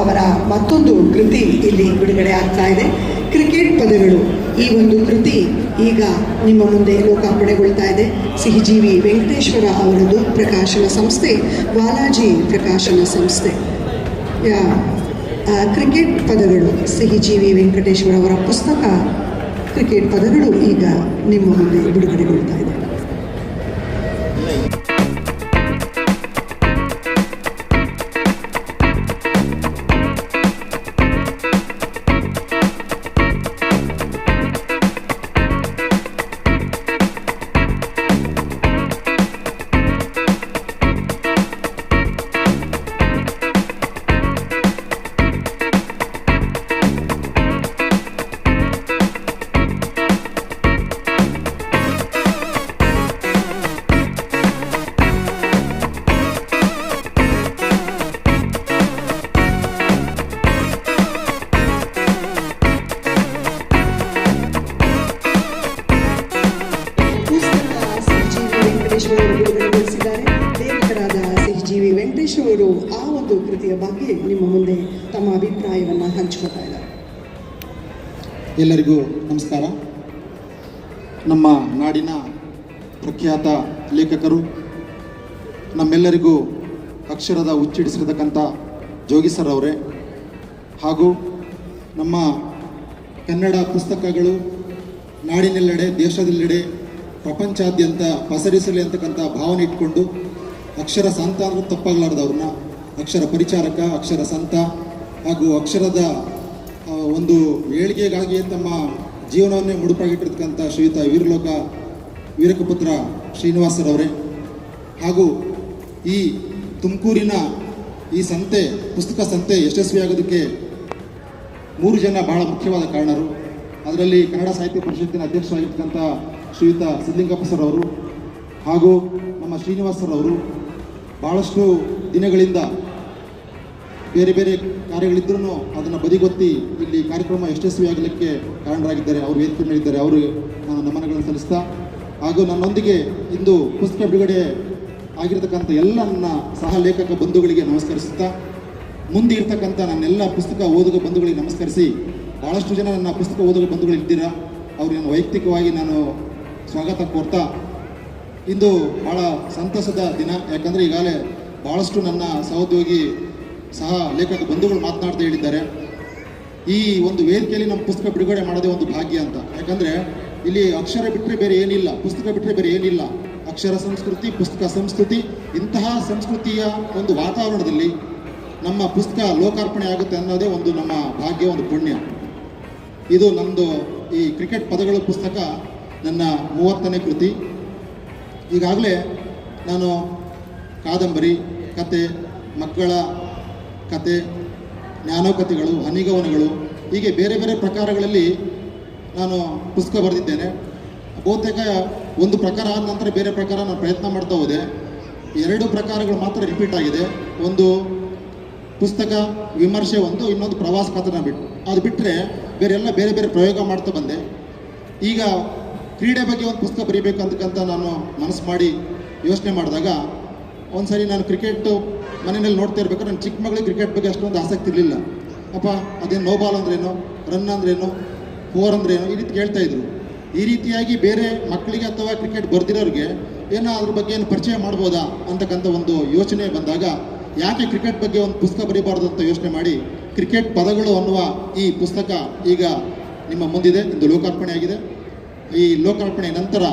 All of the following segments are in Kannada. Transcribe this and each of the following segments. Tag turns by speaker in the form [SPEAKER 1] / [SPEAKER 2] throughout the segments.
[SPEAKER 1] ಅವರ ಮತ್ತೊಂದು ಕೃತಿ ಇಲ್ಲಿ ಬಿಡುಗಡೆ ಆಗ್ತಾ ಇದೆ. ಕ್ರಿಕೆಟ್ ಪದಗಳು ಈ ಒಂದು ಕೃತಿ ಈಗ ನಿಮ್ಮ ಮುಂದೆ ಲೋಕಾರ್ಪಣೆಗೊಳ್ತಾ ಇದೆ. ಸಿಹಿಜೀವಿ ವೆಂಕಟೇಶ್ವರ ಅವರದು ಪ್ರಕಾಶನ ಸಂಸ್ಥೆ ಬಾಲಾಜಿ ಪ್ರಕಾಶನ ಸಂಸ್ಥೆ. ಕ್ರಿಕೆಟ್ ಪದಗಳು ಸಿಹಿಜೀವಿ ವೆಂಕಟೇಶ್ವರ ಅವರ ಪುಸ್ತಕ ಕ್ರಿಕೆಟ್ ಪದಗಳು ಈಗ ನಿಮ್ಮ ಮುಂದೆ ಬಿಡುಗಡೆಗೊಳ್ತಾ ಇದೆ. ಲೇಖಕರಾದ ಸಿಹಿಜೀವಿ ವೆಂಕಟೇಶ್ವರರು ಆ ಒಂದು ಕೃತಿಯ ಬಗ್ಗೆ ನಿಮ್ಮ ಮುಂದೆ ತಮ್ಮ ಅಭಿಪ್ರಾಯವನ್ನು ಹಂಚಿಕೊಳ್ತಾ ಇದ್ದಾರೆ.
[SPEAKER 2] ಎಲ್ಲರಿಗೂ ನಮಸ್ಕಾರ. ನಮ್ಮ ನಾಡಿನ ಪ್ರಖ್ಯಾತ ಲೇಖಕರು, ನಮ್ಮೆಲ್ಲರಿಗೂ ಅಕ್ಷರದ ಹುಚ್ಚಿಡಿಸಿರತಕ್ಕಂಥ ಜೋಗಿ ಸರ್ ಅವರೇ, ಹಾಗೂ ನಮ್ಮ ಕನ್ನಡ ಪುಸ್ತಕಗಳು ನಾಡಿನೆಲ್ಲೆಡೆ ದೇಶದೆಲ್ಲೆಡೆ ಪ್ರಪಂಚಾದ್ಯಂತ ಪಸರಿಸಲಿ ಅಂತಕ್ಕಂಥ ಭಾವನೆ ಇಟ್ಕೊಂಡು ಅಕ್ಷರ ಸಂತ ಅಂದ್ರೆ ತಪ್ಪಾಗಲಾರ್ದವ್ರನ್ನ ಅಕ್ಷರ ಪರಿಚಾರಕ, ಅಕ್ಷರ ಸಂತ ಹಾಗೂ ಅಕ್ಷರದ ಒಂದು ಏಳಿಗೆಗಾಗಿ ತಮ್ಮ ಜೀವನವನ್ನೇ ಮುಡುಪಾಗಿಟ್ಟಿರ್ತಕ್ಕಂಥ ಶ್ರೀಯುತ ವೀರಕಪುತ್ರ ಶ್ರೀನಿವಾಸರವರೇ, ಹಾಗೂ ಈ ತುಮಕೂರಿನ ಈ ಸಂತೆ, ಪುಸ್ತಕ ಸಂತೆ ಯಶಸ್ವಿಯಾಗೋದಕ್ಕೆ 3 ಜನ ಬಹಳ ಮುಖ್ಯವಾದ ಕಾರಣರು. ಅದರಲ್ಲಿ ಕನ್ನಡ ಸಾಹಿತ್ಯ ಪರಿಷತ್ತಿನ ಅಧ್ಯಕ್ಷರಾಗಿರ್ತಕ್ಕಂಥ ಶ್ರೀಯುತ ಸಿದ್ಧಲಿಂಗಪ್ಪ ಸರ್ ಅವರು ಹಾಗೂ ನಮ್ಮ ಶ್ರೀನಿವಾಸ ಸರ್ ಅವರು ಭಾಳಷ್ಟು ದಿನಗಳಿಂದ ಬೇರೆ ಬೇರೆ ಕಾರ್ಯಗಳಿದ್ರೂ ಅದನ್ನು ಬದಿಗೊತ್ತಿ ಇಲ್ಲಿ ಕಾರ್ಯಕ್ರಮ ಯಶಸ್ವಿಯಾಗಲಿಕ್ಕೆ ಕಾರಣರಾಗಿದ್ದಾರೆ. ಅವರು ವೇದಿಕೆ ಮೇಲಿದ್ದಾರೆ, ಅವರು ನಮನಗಳನ್ನು ಸಲ್ಲಿಸ್ತಾ, ಹಾಗೂ ನನ್ನೊಂದಿಗೆ ಇಂದು ಪುಸ್ತಕ ಬಿಡುಗಡೆ ಆಗಿರತಕ್ಕಂಥ ಎಲ್ಲ ನನ್ನ ಸಹ ಲೇಖಕ ಬಂಧುಗಳಿಗೆ ನಮಸ್ಕರಿಸುತ್ತಾ, ಮುಂದೆ ಇರ್ತಕ್ಕಂಥ ನನ್ನೆಲ್ಲ ಪುಸ್ತಕ ಓದುಗ ಬಂಧುಗಳಿಗೆ ನಮಸ್ಕರಿಸಿ, ಭಾಳಷ್ಟು ಜನ ನನ್ನ ಪುಸ್ತಕ ಓದುಗ ಬಂಧುಗಳಿದ್ದೀರಾ, ಅವ್ರಿಗೆ ವೈಯಕ್ತಿಕವಾಗಿ ನಾನು ಸ್ವಾಗತ ಕೋರ್ತಾ, ಇಂದು ಭಾಳ ಸಂತಸದ ದಿನ. ಯಾಕಂದರೆ ಈಗಾಗಲೇ ಭಾಳಷ್ಟು ನನ್ನ ಸಹೋದ್ಯೋಗಿ ಸಹ ಲೇಖಕ ಬಂಧುಗಳು ಮಾತನಾಡ್ತಾ ಹೇಳಿದ್ದಾರೆ, ಈ ಒಂದು ವೇದಿಕೆಯಲ್ಲಿ ನಮ್ಮ ಪುಸ್ತಕ ಬಿಡುಗಡೆ ಮಾಡೋದೇ ಒಂದು ಭಾಗ್ಯ ಅಂತ. ಯಾಕಂದರೆ ಇಲ್ಲಿ ಅಕ್ಷರ ಬಿಟ್ಟರೆ ಬೇರೆ ಏನಿಲ್ಲ, ಪುಸ್ತಕ ಬಿಟ್ಟರೆ ಬೇರೆ ಏನಿಲ್ಲ. ಅಕ್ಷರ ಸಂಸ್ಕೃತಿ, ಪುಸ್ತಕ ಸಂಸ್ಕೃತಿ, ಇಂತಹ ಸಂಸ್ಕೃತಿಯ ಒಂದು ವಾತಾವರಣದಲ್ಲಿ ನಮ್ಮ ಪುಸ್ತಕ ಲೋಕಾರ್ಪಣೆ ಆಗುತ್ತೆ ಅನ್ನೋದೇ ಒಂದು ನಮ್ಮ ಭಾಗ್ಯ, ಒಂದು ಪುಣ್ಯ. ಇದು ನಮ್ಮದು ಈ ಕ್ರಿಕೆಟ್ ಪದಗಳ ಪುಸ್ತಕ ನನ್ನ 30ನೇ ಕೃತಿ. ಈಗಾಗಲೇ ನಾನು ಕಾದಂಬರಿ, ಕತೆ, ಮಕ್ಕಳ ಕತೆ, ಜ್ಞಾನೋಕತೆಗಳು, ಹನಿಗವನಗಳು, ಹೀಗೆ ಬೇರೆ ಬೇರೆ ಪ್ರಕಾರಗಳಲ್ಲಿ ನಾನು ಪುಸ್ತಕ ಬರೆದಿದ್ದೇನೆ. ಬಹುತೇಕ ಒಂದು ಪ್ರಕಾರ ಆದ ನಂತರ ಬೇರೆ ಪ್ರಕಾರ ನಾನು ಪ್ರಯತ್ನ ಮಾಡ್ತಾ ಹೋದೆ. 2 ಪ್ರಕಾರಗಳು ಮಾತ್ರ ರಿಪೀಟ್ ಆಗಿದೆ. ಒಂದು ಪುಸ್ತಕ ವಿಮರ್ಶೆ, ಇನ್ನೊಂದು ಪ್ರವಾಸ ಕಥನ ಅದು ಬಿಟ್ಟರೆ ಬೇರೆಲ್ಲ ಬೇರೆ ಬೇರೆ ಪ್ರಯೋಗ ಮಾಡ್ತಾ ಬಂದೆ. ಈಗ ಕ್ರೀಡೆ ಬಗ್ಗೆ ಒಂದು ಪುಸ್ತಕ ಬರೀಬೇಕು ಅಂತಕ್ಕಂಥ ನಾನು ಮನಸ್ಸು ಮಾಡಿ ಯೋಚನೆ ಮಾಡಿದಾಗ, ಒಂದು ಸರಿ ನಾನು ಕ್ರಿಕೆಟು ಮನೆಯಲ್ಲಿ ನೋಡ್ತಾ ಇರಬೇಕಾದ್ರೆ ನನ್ನ ಚಿಕ್ಕ ಮಗಳಿಗೆ ಕ್ರಿಕೆಟ್ ಬಗ್ಗೆ ಅಷ್ಟೊಂದು ಆಸಕ್ತಿ ಇರಲಿಲ್ಲ. ಅಪ್ಪ ಅದೇನು ನೋ ಬಾಲ್ ಅಂದ್ರೇನು, ರನ್ ಅಂದ್ರೇನು, 4 ಅಂದ್ರೇನು, ಈ ರೀತಿ ಕೇಳ್ತಾಯಿದ್ರು. ಈ ರೀತಿಯಾಗಿ ಬೇರೆ ಮಕ್ಕಳಿಗೆ ಅಥವಾ ಕ್ರಿಕೆಟ್ ಬರ್ದಿರೋರಿಗೆ ಏನೋ ಅದ್ರ ಬಗ್ಗೆ ಏನು ಪರಿಚಯ ಮಾಡ್ಬೋದಾ ಅಂತಕ್ಕಂಥ ಒಂದು ಯೋಚನೆ ಬಂದಾಗ, ಯಾಕೆ ಕ್ರಿಕೆಟ್ ಬಗ್ಗೆ ಒಂದು ಪುಸ್ತಕ ಬರೀಬಾರ್ದು ಅಂತ ಯೋಚನೆ ಮಾಡಿ ಕ್ರಿಕೆಟ್ ಪದಗಳು ಅನ್ನುವ ಈ ಪುಸ್ತಕ ಈಗ ನಿಮ್ಮ ಮುಂದಿದೆ. ಇಂದು ಲೋಕಾರ್ಪಣೆ ಆಗಿದೆ. ಈ ಲೋಕಾರ್ಪಣೆ ನಂತರ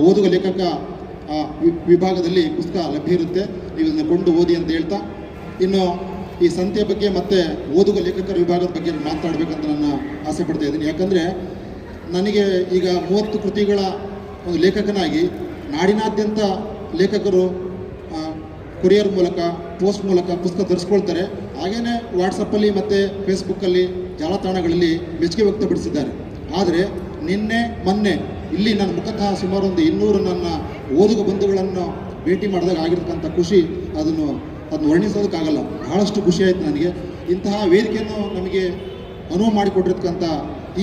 [SPEAKER 2] ಓದುಗ ಲೇಖಕ ವಿಭಾಗದಲ್ಲಿ ಪುಸ್ತಕ ಲಭ್ಯ ಇರುತ್ತೆ, ನೀವು ಇದನ್ನು ಕೊಂಡು ಓದಿ ಅಂತ ಹೇಳ್ತಾ, ಇನ್ನು ಈ ಸಂತೆ ಬಗ್ಗೆ ಮತ್ತು ಓದುಗ ಲೇಖಕರ ವಿಭಾಗದ ಬಗ್ಗೆ ಮಾತನಾಡಬೇಕಂತ ನಾನು ಆಸೆ ಪಡ್ತಾ ಇದ್ದೀನಿ. ಯಾಕಂದರೆ ನನಗೆ ಈಗ 30 ಕೃತಿಗಳ ಒಂದು ಲೇಖಕನಾಗಿ ನಾಡಿನಾದ್ಯಂತ ಲೇಖಕರು ಕೊರಿಯರ್ ಮೂಲಕ, ಪೋಸ್ಟ್ ಮೂಲಕ ಪುಸ್ತಕ ತರಿಸ್ಕೊಳ್ತಾರೆ. ಹಾಗೆಯೇ ವಾಟ್ಸಪ್ಪಲ್ಲಿ ಮತ್ತು ಫೇಸ್ಬುಕ್ಕಲ್ಲಿ, ಜಾಲತಾಣಗಳಲ್ಲಿ ಮೆಚ್ಚುಗೆ ವ್ಯಕ್ತಪಡಿಸಿದ್ದಾರೆ. ಆದರೆ ಮೊನ್ನೆ ಇಲ್ಲಿ ನನ್ನ ಮುಖತಃ ಸುಮಾರು ಒಂದು 200 ನನ್ನ ಓದುಗ ಬಂಧುಗಳನ್ನು ಭೇಟಿ ಮಾಡಿದಾಗ ಆಗಿರ್ತಕ್ಕಂಥ ಖುಷಿ ಅದನ್ನು ವರ್ಣಿಸೋದಕ್ಕಾಗಲ್ಲ. ಬಹಳಷ್ಟು ಖುಷಿ ಆಯಿತು ನನಗೆ. ಇಂತಹ ವೇದಿಕೆಯನ್ನು ನಮಗೆ ಅನುವು ಮಾಡಿಕೊಟ್ಟಿರ್ತಕ್ಕಂಥ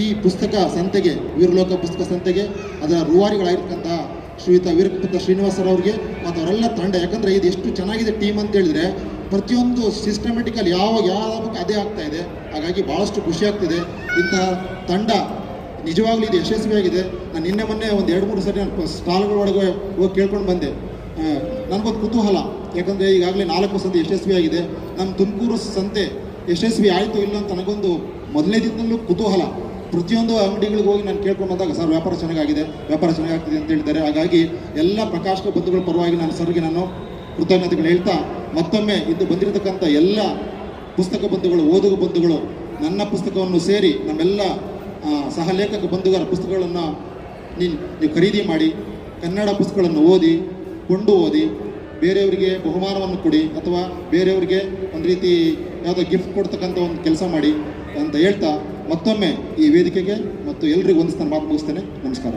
[SPEAKER 2] ಈ ಪುಸ್ತಕ ಸಂತೆಗೆ, ವೀರಲೋಕ ಪುಸ್ತಕ ಸಂತೆಗೆ ಅದರ ರೂವಾರಿಗಳಾಗಿರ್ತಕ್ಕಂಥ ಶ್ರೀಯುತ ವೀರಕಪುತ್ರ ಶ್ರೀನಿವಾಸರವ್ರಿಗೆ ಮತ್ತು ಅವರೆಲ್ಲ ತಂಡ. ಯಾಕಂದರೆ ಇದು ಎಷ್ಟು ಚೆನ್ನಾಗಿದೆ ಟೀಮ್ ಅಂತ ಹೇಳಿದ್ರೆ, ಪ್ರತಿಯೊಂದು ಸಿಸ್ಟಮೆಟಿಕಲ್ಲಿ ಯಾವ ಅದೇ ಆಗ್ತಾ ಇದೆ. ಹಾಗಾಗಿ ಭಾಳಷ್ಟು ಖುಷಿ ಆಗ್ತಿದೆ. ಇಂತಹ ತಂಡ ನಿಜವಾಗ್ಲೂ ಇದು ಯಶಸ್ವಿಯಾಗಿದೆ. ನಾನು ನಿನ್ನೆ ಮೊನ್ನೆ ಒಂದು 2-3 ಸರಿ ನಾನು ಸ್ಟಾಲ್ಗಳೊಳಗೆ ಹೋಗಿ ಕೇಳ್ಕೊಂಡು ಬಂದೆ. ನನಗೊಂದು ಕುತೂಹಲ, ಯಾಕಂದರೆ ಈಗಾಗಲೇ 4 ಸಂತೆ ಯಶಸ್ವಿಯಾಗಿದೆ. ನಮ್ಮ ತುಮಕೂರು ಸಂತೆ ಯಶಸ್ವಿ ಆಯಿತು ಇಲ್ಲ ಅಂತ ನನಗೊಂದು ಮೊದಲನೇ ದಿನದಲ್ಲೂ ಕುತೂಹಲ. ಪ್ರತಿಯೊಂದು ಅಂಗಡಿಗಳಿಗೆ ಹೋಗಿ ನಾನು ಕೇಳ್ಕೊಂಡು ಬಂದಾಗ ಸರ್ ವ್ಯಾಪಾರ ಚೆನ್ನಾಗಾಗಿದೆ, ವ್ಯಾಪಾರ ಚೆನ್ನಾಗಾಗ್ತಿದೆ ಅಂತ ಹೇಳಿದ್ದಾರೆ. ಹಾಗಾಗಿ ಎಲ್ಲ ಪ್ರಕಾಶಕ ಬಂಧುಗಳ ಪರವಾಗಿ ನಾನು ಸರ್ಗೆ ನಾನು ಕೃತಜ್ಞತೆಗಳು ಹೇಳ್ತಾ, ಮತ್ತೊಮ್ಮೆ ಇಂದು ಬಂದಿರತಕ್ಕಂಥ ಎಲ್ಲ ಪುಸ್ತಕ ಬಂಧುಗಳು, ಓದುಗ ಬಂಧುಗಳು, ನನ್ನ ಪುಸ್ತಕವನ್ನು ಸೇರಿ ನಮ್ಮೆಲ್ಲ ಸಹಲೇಖಕ ಬಂಧುಗಳ ಪುಸ್ತಕಗಳನ್ನು ನೀವು ಖರೀದಿ ಮಾಡಿ, ಕನ್ನಡ ಪುಸ್ತಕಗಳನ್ನು ಓದಿ, ಕೊಂಡು ಓದಿ, ಬೇರೆಯವರಿಗೆ ಬಹುಮಾನವನ್ನು ಕೊಡಿ ಅಥವಾ ಬೇರೆಯವರಿಗೆ ಒಂದು ರೀತಿ ಯಾವುದೋ ಗಿಫ್ಟ್ ಕೊಡ್ತಕ್ಕಂಥ ಒಂದು ಕೆಲಸ ಮಾಡಿ ಅಂತ ಹೇಳ್ತಾ ಮತ್ತೊಮ್ಮೆ ಈ ವೇದಿಕೆಗೆ ಮತ್ತು ಎಲ್ರಿಗೂ ಒಂದಿಸ್ತಾನೆ ಮಾತು ಮುಗಿಸ್ತೇನೆ. ನಮಸ್ಕಾರ.